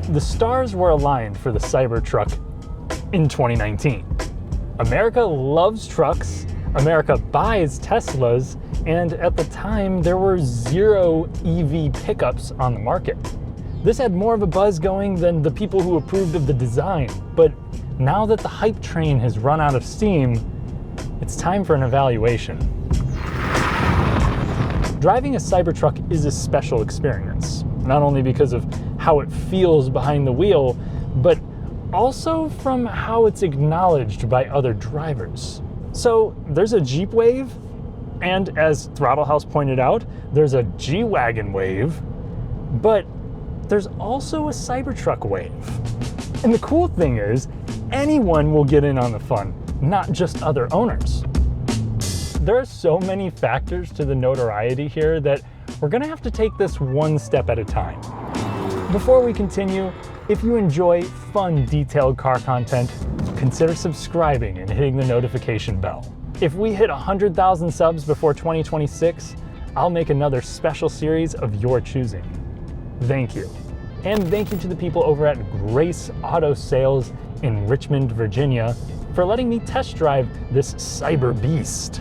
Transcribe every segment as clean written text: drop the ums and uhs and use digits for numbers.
The stars were aligned for the Cybertruck in 2019. America loves trucks, America buys Teslas, and at the time there were 0 EV pickups on the market. This had more of a buzz going than the people who approved of the design, but now that the hype train has run out of steam, it's time for an evaluation. Driving a Cybertruck is a special experience, not only because of how it feels behind the wheel, but also from how it's acknowledged by other drivers. So there's a Jeep Wave, and as Throttle House pointed out, there's a G-Wagon Wave, but there's also a Cybertruck Wave. And the cool thing is, anyone will get in on the fun, not just other owners. There are so many factors to the notoriety here that we're gonna have to take this one step at a time. Before we continue, if you enjoy fun, detailed car content, consider subscribing and hitting the notification bell. If we hit 100,000 subs before 2026, I'll make another special series of your choosing. Thank you. And thank you to the people over at Grace Auto Sales in Richmond, Virginia, for letting me test drive this cyber beast.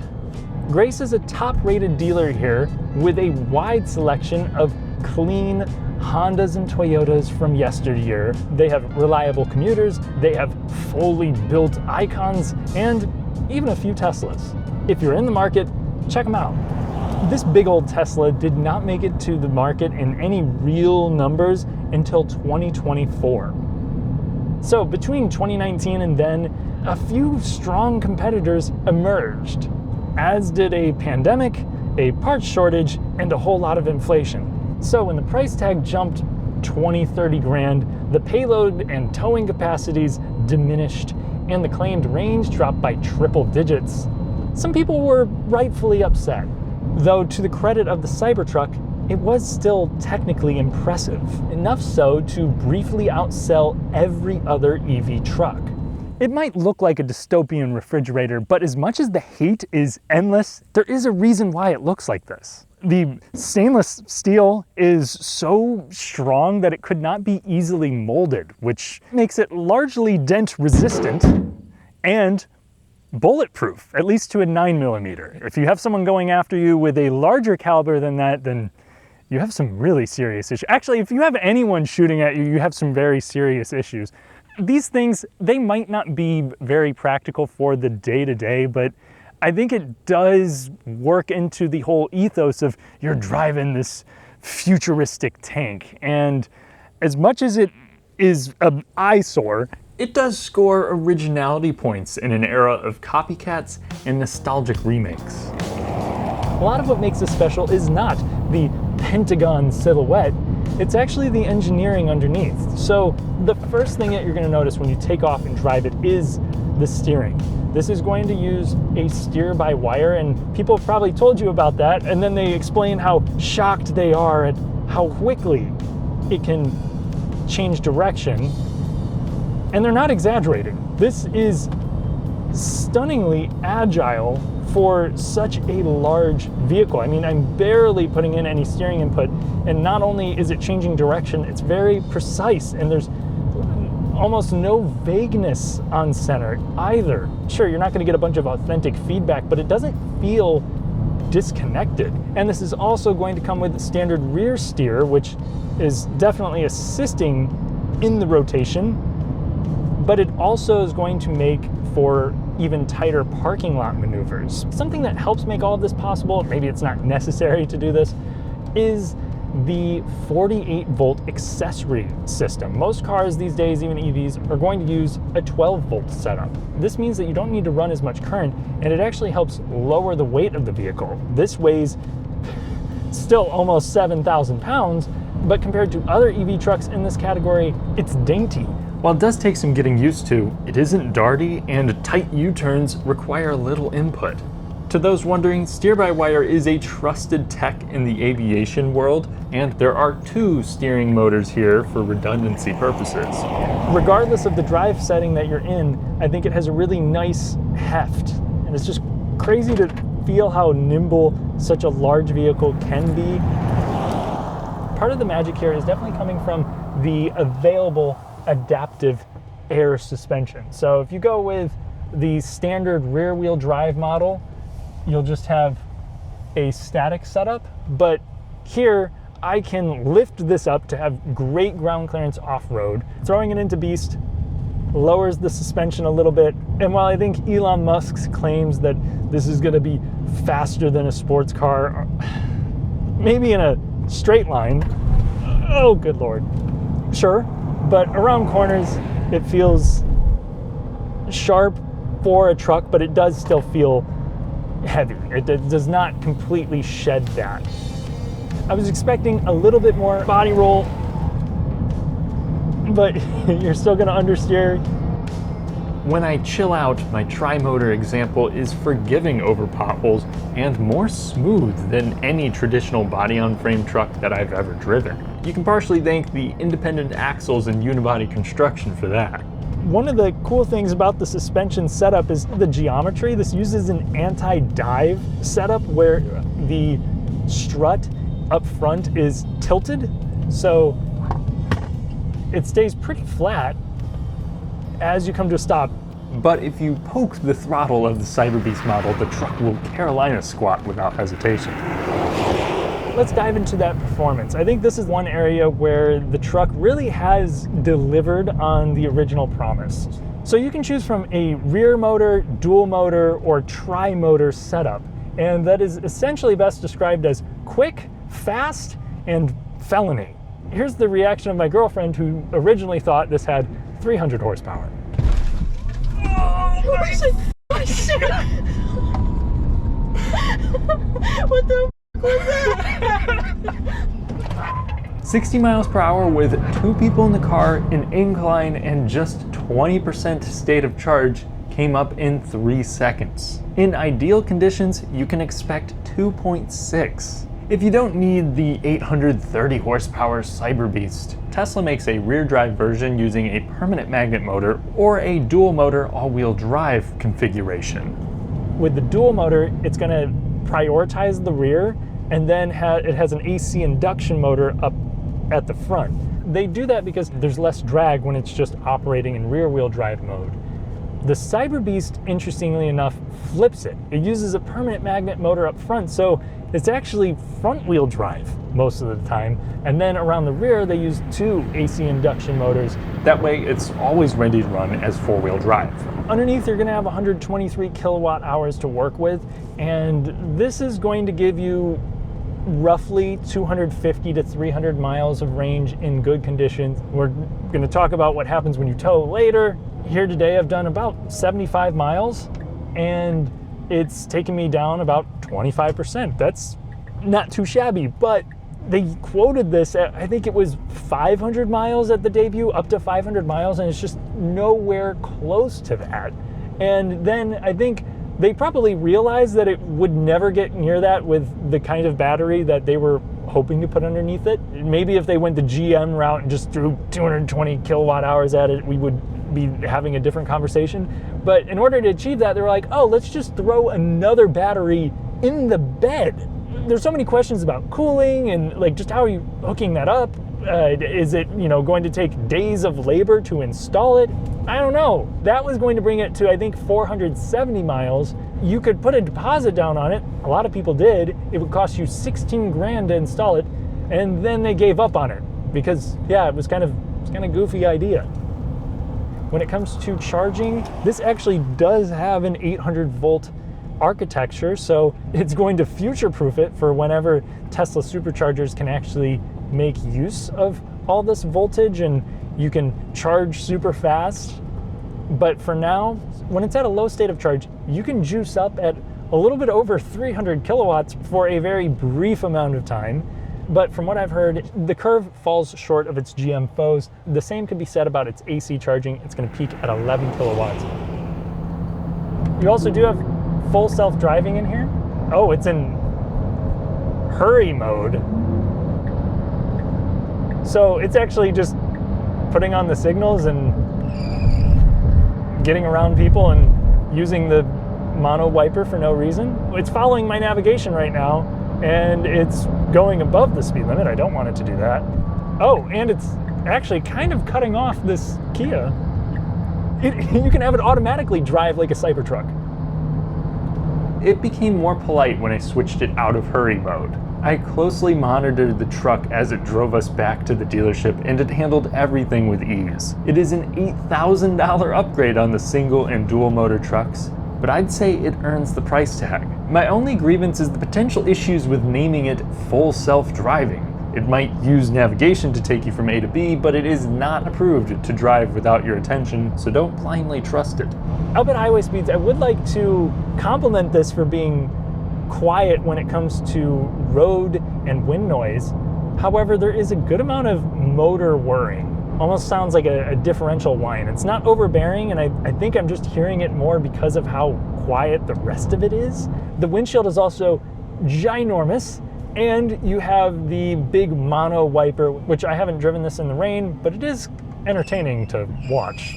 Grace is a top-rated dealer here with a wide selection of clean Hondas and Toyotas from yesteryear. They have reliable commuters, they have fully built icons, and even a few Teslas. If you're in the market, check them out. This big old Tesla did not make it to the market in any real numbers until 2024. So between 2019 and then, a few strong competitors emerged, as did a pandemic, a parts shortage, and a whole lot of inflation. So when the price tag jumped 20, 30 grand, the payload and towing capacities diminished, and the claimed range dropped by triple digits, some people were rightfully upset. Though to the credit of the Cybertruck, it was still technically impressive, enough so to briefly outsell every other EV truck. It might look like a dystopian refrigerator, but as much as the hate is endless, there is a reason why it looks like this. The stainless steel is so strong that it could not be easily molded, which makes it largely dent resistant and bulletproof, at least to a 9mm. If you have someone going after you with a larger caliber than that, then you have some really serious issues. Actually, if you have anyone shooting at you, you have some very serious issues. These things, they might not be very practical for the day-to-day, but I think it does work into the whole ethos of you're driving this futuristic tank. And as much as it is an eyesore, it does score originality points in an era of copycats and nostalgic remakes. A lot of what makes this special is not the Pentagon silhouette, it's actually the engineering underneath. So the first thing that you're gonna notice when you take off and drive it is the steering. This is going to use a steer-by-wire, and people have probably told you about that, and then they explain how shocked they are at how quickly it can change direction, and they're not exaggerating. This is stunningly agile for such a large vehicle. I mean, I'm barely putting in any steering input, and not only is it changing direction, it's very precise, and there's almost no vagueness on center either. Sure, you're not going to get a bunch of authentic feedback, but it doesn't feel disconnected. And this is also going to come with standard rear steer, which is definitely assisting in the rotation, but it also is going to make for even tighter parking lot maneuvers. Something that helps make all of this possible, maybe it's not necessary to do this, is the 48-volt accessory system. Most cars these days, even EVs, are going to use a 12-volt setup. This means that you don't need to run as much current, and it actually helps lower the weight of the vehicle. This weighs still almost 7,000 pounds, but compared to other EV trucks in this category, it's dainty. While it does take some getting used to, it isn't darty, and tight U-turns require little input. To those wondering, steer-by-wire is a trusted tech in the aviation world, and there are 2 steering motors here for redundancy purposes. Regardless of the drive setting that you're in, I think it has a really nice heft, and it's just crazy to feel how nimble such a large vehicle can be. part of the magic here is definitely coming from the available adaptive air suspension. So if you go with the standard rear wheel drive model, you'll just have a static setup, but here I can lift this up to have great ground clearance off-road. Throwing it into Beast lowers the suspension a little bit, and while I think Elon Musk's claims that this is going to be faster than a sports car, maybe in a straight line, oh good lord, sure, but around corners it feels sharp for a truck, but it does still feel heavy. It does not completely shed that. I was expecting a little bit more body roll, but you're still going to understeer. When I chill out, my tri-motor example is forgiving over potholes and more smooth than any traditional body-on-frame truck that I've ever driven. You can partially thank the independent axles and unibody construction for that. One of the cool things about the suspension setup is the geometry. This uses an anti-dive setup where the strut up front is tilted, so it stays pretty flat as you come to a stop. But if you poke the throttle of the Cyberbeast model, the truck will Carolina squat without hesitation. Let's dive into that performance. I think this is one area where the truck really has delivered on the original promise. So you can choose from a rear motor, dual motor, or tri-motor setup. And that is essentially best described as quick, fast, and felony. Here's the reaction of my girlfriend, who originally thought this had 300 horsepower. Oh my shit! What the f was that? 60 miles per hour with 2 people in the car, an incline, and just 20% state of charge came up in 3 seconds. In ideal conditions, you can expect 2.6. If you don't need the 830 horsepower Cyberbeast, Tesla makes a rear drive version using a permanent magnet motor or a dual motor all-wheel drive configuration. With the dual motor, it's going to prioritize the rear, and then it has an AC induction motor up at the front. They do that because there's less drag when it's just operating in rear wheel drive mode. The Cyberbeast, interestingly enough, flips it. It uses a permanent magnet motor up front, so it's actually front-wheel drive most of the time. And then around the rear, they use 2 AC induction motors. That way, it's always ready to run as 4-wheel drive. Underneath, you're going to have 123 kilowatt hours to work with, and this is going to give you roughly 250 to 300 miles of range in good conditions. We're going to talk about what happens when you tow later. Here today, I've done about 75 miles, and it's taken me down about 25%. That's not too shabby, but they quoted this at, I think it was 500 miles at the debut, up to 500 miles, and it's just nowhere close to that. And then I think they probably realized that it would never get near that with the kind of battery that they were hoping to put underneath it. Maybe if they went the GM route and just threw 220 kilowatt hours at it, we would be having a different conversation. But in order to achieve that, they were like, oh, let's just throw another battery in the bed. There's so many questions about cooling and like just how are you hooking that up? Is it, going to take days of labor to install it? I don't know. That was going to bring it to, I think, 470 miles. You could put a deposit down on it. A lot of people did. It would cost you 16 grand to install it. And then they gave up on it because, yeah, it was kind of a goofy idea. When it comes to charging, this actually does have an 800 volt architecture, so it's going to future-proof it for whenever Tesla superchargers can actually make use of all this voltage and you can charge super fast. But for now, when it's at a low state of charge, you can juice up at a little bit over 300 kilowatts for a very brief amount of time. But from what I've heard, the curve falls short of its GM foes. The same could be said about its AC charging. It's going to peak at 11 kilowatts. You also do have full self-driving in here. Oh, it's in hurry mode. So it's actually just putting on the signals and getting around people and using the mono wiper for no reason. It's following my navigation right now, and it's going above the speed limit. I don't want it to do that. Oh, and it's actually kind of cutting off this Kia. You can have it automatically drive like a Cybertruck. It became more polite when I switched it out of hurry mode. I closely monitored the truck as it drove us back to the dealership, and it handled everything with ease. It is an $8,000 upgrade on the single and dual motor trucks, but I'd say it earns the price tag. My only grievance is the potential issues with naming it full self-driving. It might use navigation to take you from A to B, but it is not approved to drive without your attention, so don't blindly trust it. Up at highway speeds, I would like to compliment this for being quiet when it comes to road and wind noise. However, there is a good amount of motor whirring. Almost sounds like a differential whine. It's not overbearing, and I think I'm just hearing it more because of how quiet the rest of it is. The windshield is also ginormous, and you have the big mono wiper, which I haven't driven this in the rain, but it is entertaining to watch.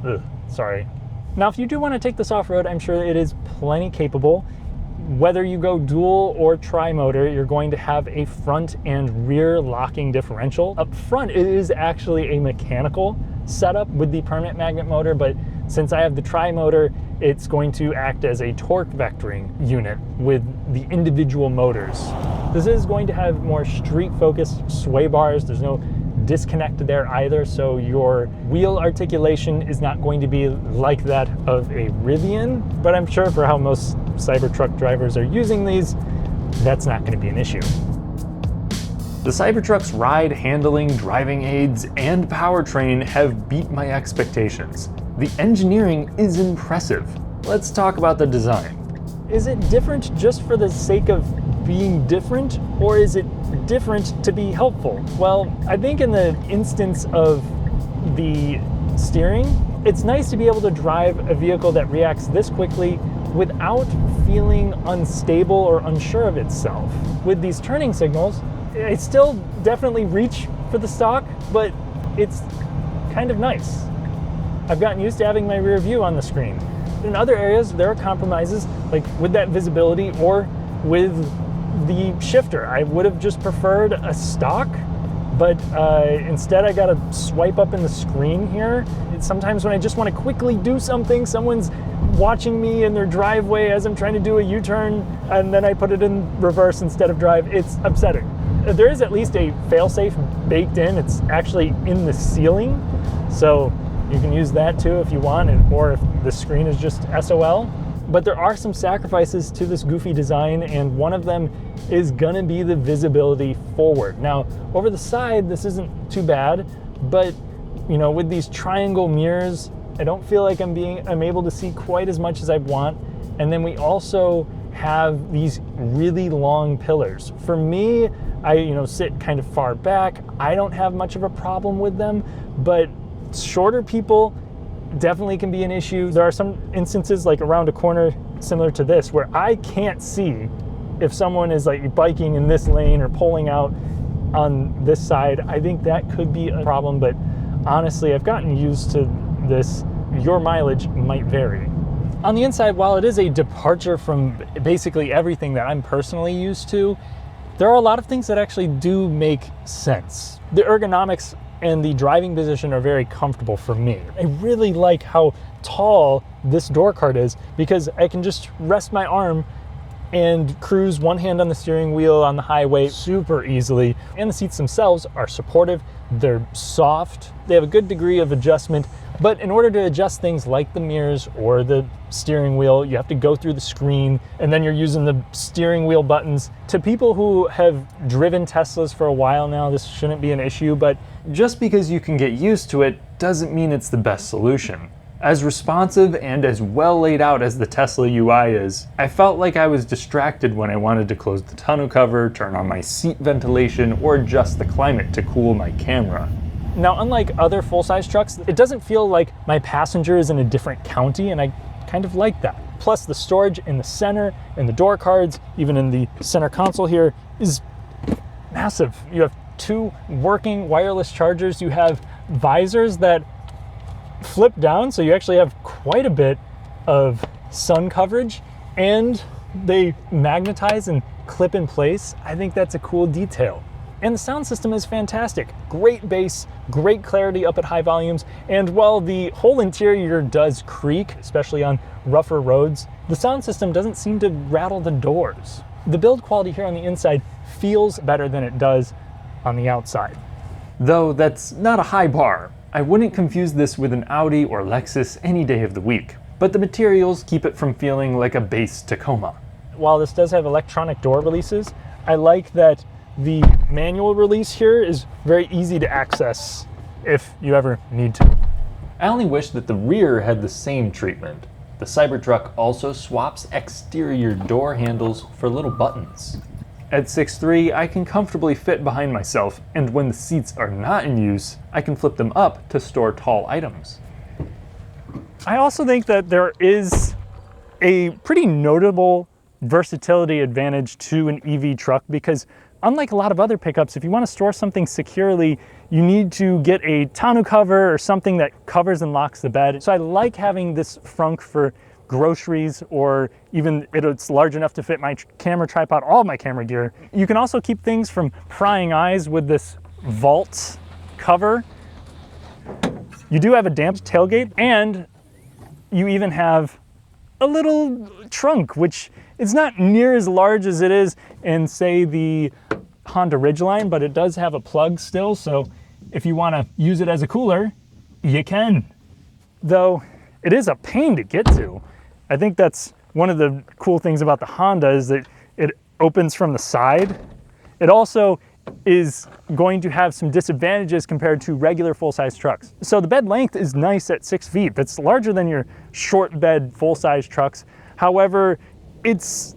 Ugh, sorry. Now, if you do want to take this off-road, I'm sure it is plenty capable. Whether you go dual or tri-motor, you're going to have a front and rear locking differential. Up front, it is actually a mechanical setup with the permanent magnet motor, but since I have the tri-motor, it's going to act as a torque vectoring unit with the individual motors. This is going to have more street-focused sway bars. There's no disconnect there either, so your wheel articulation is not going to be like that of a Rivian, but I'm sure for how most Cybertruck drivers are using these, that's not going to be an issue. The Cybertruck's ride, handling, driving aids, and powertrain have beat my expectations. The engineering is impressive. Let's talk about the design. Is it different just for the sake of being different, or is it different to be helpful? Well, I think in the instance of the steering, it's nice to be able to drive a vehicle that reacts this quickly without feeling unstable or unsure of itself. With these turning signals, I still definitely reach for the stock, but it's kind of nice. I've gotten used to having my rear view on the screen. In other areas, there are compromises, like with that visibility or with the shifter. I would have just preferred a stock, but instead I gotta swipe up in the screen here. Sometimes when I just want to quickly do something, someone's watching me in their driveway as I'm trying to do a U-turn, and then I put it in reverse instead of drive. It's upsetting. There is at least a fail-safe baked in. It's actually in the ceiling, so you can use that too if you want, or if the screen is just SOL. But there are some sacrifices to this goofy design, and one of them is gonna be the visibility forward. Now, over the side, this isn't too bad, but you know, with these triangle mirrors, I don't feel like I'm able to see quite as much as I want. And then we also have these really long pillars. For me, I sit kind of far back. I don't have much of a problem with them, but shorter people definitely can be an issue. There are some instances like around a corner similar to this where I can't see if someone is like biking in this lane or pulling out on this side. I think that could be a problem, but honestly, I've gotten used to this. Your mileage might vary. On the inside, while it is a departure from basically everything that I'm personally used to, there are a lot of things that actually do make sense. The ergonomics and the driving position are very comfortable for me. I really like how tall this door card is because I can just rest my arm and cruise one hand on the steering wheel on the highway super easily. And the seats themselves are supportive, they're soft, they have a good degree of adjustment, but in order to adjust things like the mirrors or the steering wheel, you have to go through the screen, and then you're using the steering wheel buttons. To people who have driven Teslas for a while now, this shouldn't be an issue, but just because you can get used to it doesn't mean it's the best solution. As responsive and as well laid out as the Tesla UI is, I felt like I was distracted when I wanted to close the tonneau cover, turn on my seat ventilation, or adjust the climate to cool my camera. Now, unlike other full-size trucks, it doesn't feel like my passenger is in a different county, and I kind of like that. Plus, the storage in the center and the door cards, even in the center console here, is massive. You have 2 working wireless chargers. You have visors that flip down, so you actually have quite a bit of sun coverage, and they magnetize and clip in place, I think that's a cool detail. And the sound system is fantastic. Great bass, great clarity up at high volumes, and while the whole interior does creak, especially on rougher roads, the sound system doesn't seem to rattle the doors. The build quality here on the inside feels better than it does on the outside. Though that's not a high bar. I wouldn't confuse this with an Audi or Lexus any day of the week, but the materials keep it from feeling like a base Tacoma. While this does have electronic door releases, I like that the manual release here is very easy to access if you ever need to. I only wish that the rear had the same treatment. The Cybertruck also swaps exterior door handles for little buttons. At 6'3", I can comfortably fit behind myself, and when the seats are not in use, I can flip them up to store tall items. I also think that there is a pretty notable versatility advantage to an EV truck because unlike a lot of other pickups, if you want to store something securely, you need to get a tonneau cover or something that covers and locks the bed. So I like having this frunk for groceries, or even it's large enough to fit my camera tripod, all of my camera gear. You can also keep things from prying eyes with this vault cover. You do have a damped tailgate, and you even have a little trunk, which is not near as large as it is in, say, the Honda Ridgeline, but it does have a plug still, so if you want to use it as a cooler, you can. Though it is a pain to get to. I think that's one of the cool things about the Honda is that it opens from the side. It also is going to have some disadvantages compared to regular full-size trucks. So the bed length is nice at 6 feet. That's larger than your short bed full-size trucks. However, it's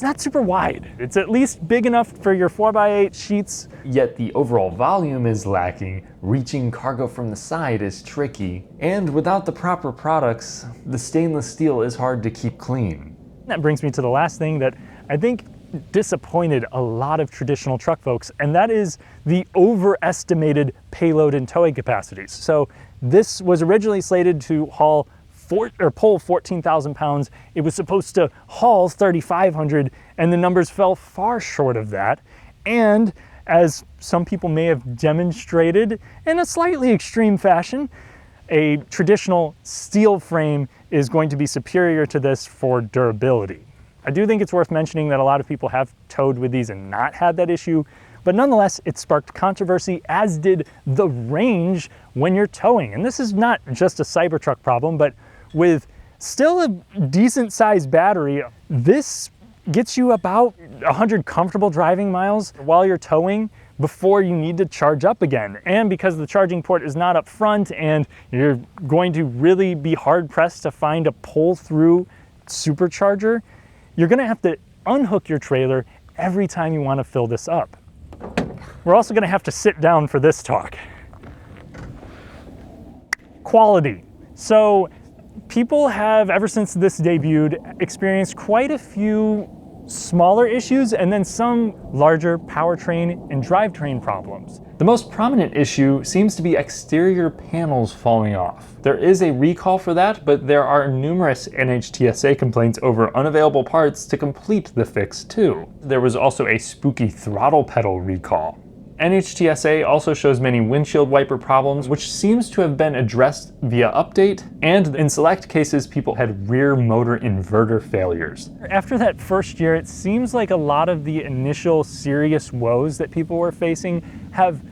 not super wide. It's at least big enough for your 4x8 sheets. Yet the overall volume is lacking. Reaching cargo from the side is tricky. And without the proper products, the stainless steel is hard to keep clean. That brings me to the last thing that I think disappointed a lot of traditional truck folks, and that is the overestimated payload and towing capacities. So this was originally slated to pull 14,000 pounds. It was supposed to haul 3,500, and the numbers fell far short of that. And as some people may have demonstrated in a slightly extreme fashion, a traditional steel frame is going to be superior to this for durability. I do think it's worth mentioning that a lot of people have towed with these and not had that issue, but nonetheless, it sparked controversy, as did the range when you're towing. And this is not just a Cybertruck problem, but with still a decent sized battery, this gets you about 100 comfortable driving miles while you're towing before you need to charge up again. And because the charging port is not up front and you're going to really be hard pressed to find a pull through supercharger, you're gonna have to unhook your trailer every time you want to fill this up. We're also gonna have to sit down for this talk. Quality. So people have, ever since this debuted, experienced quite a few smaller issues and then some larger powertrain and drivetrain problems. The most prominent issue seems to be exterior panels falling off. There is a recall for that, but there are numerous NHTSA complaints over unavailable parts to complete the fix too. There was also a spooky throttle pedal recall. NHTSA also shows many windshield wiper problems, which seems to have been addressed via update, and in select cases, people had rear motor inverter failures. After that first year, it seems like a lot of the initial serious woes that people were facing have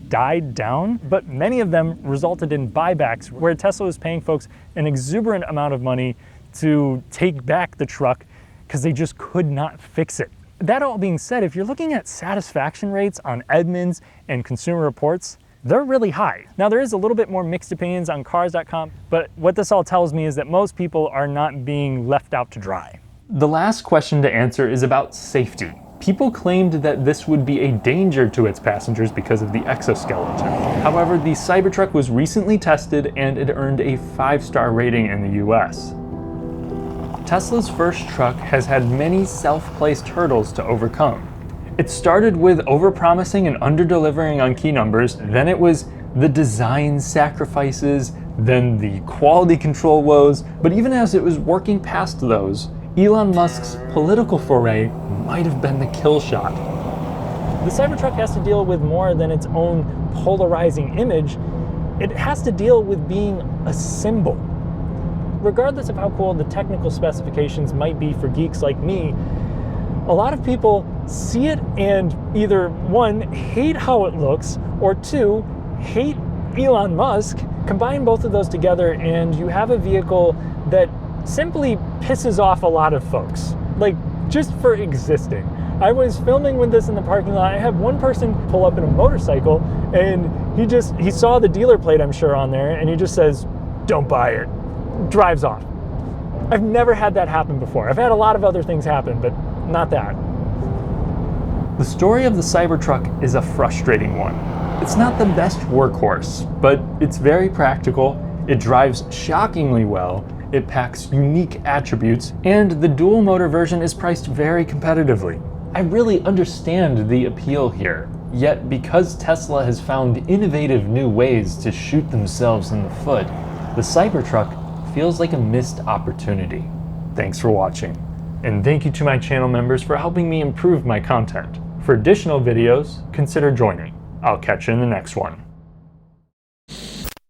died down, but many of them resulted in buybacks, where Tesla was paying folks an exuberant amount of money to take back the truck because they just could not fix it. That all being said, if you're looking at satisfaction rates on Edmunds and Consumer Reports, they're really high. Now there is a little bit more mixed opinions on cars.com, but what this all tells me is that most people are not being left out to dry. The last question to answer is about safety. People claimed that this would be a danger to its passengers because of the exoskeleton. However, the Cybertruck was recently tested and it earned a 5-star rating in the US. Tesla's first truck has had many self-placed hurdles to overcome. It started with overpromising and under-delivering on key numbers, then it was the design sacrifices, then the quality control woes, but even as it was working past those, Elon Musk's political foray might have been the kill shot. The Cybertruck has to deal with more than its own polarizing image. It has to deal with being a symbol. Regardless of how cool the technical specifications might be for geeks like me, a lot of people see it and either, one, hate how it looks, or two, hate Elon Musk. Combine both of those together and you have a vehicle that simply pisses off a lot of folks, like just for existing. I was filming with this in the parking lot. I had one person pull up in a motorcycle and he saw the dealer plate, I'm sure, on there, and he just says, "Don't buy it." Drives off. I've never had that happen before. I've had a lot of other things happen, but not that. The story of the Cybertruck is a frustrating one. It's not the best workhorse, but it's very practical, it drives shockingly well, it packs unique attributes, and the dual motor version is priced very competitively. I really understand the appeal here, yet because Tesla has found innovative new ways to shoot themselves in the foot, the Cybertruck feels like a missed opportunity. Thanks for watching, and thank you to my channel members for helping me improve my content. For additional videos, consider joining. I'll catch you in the next one.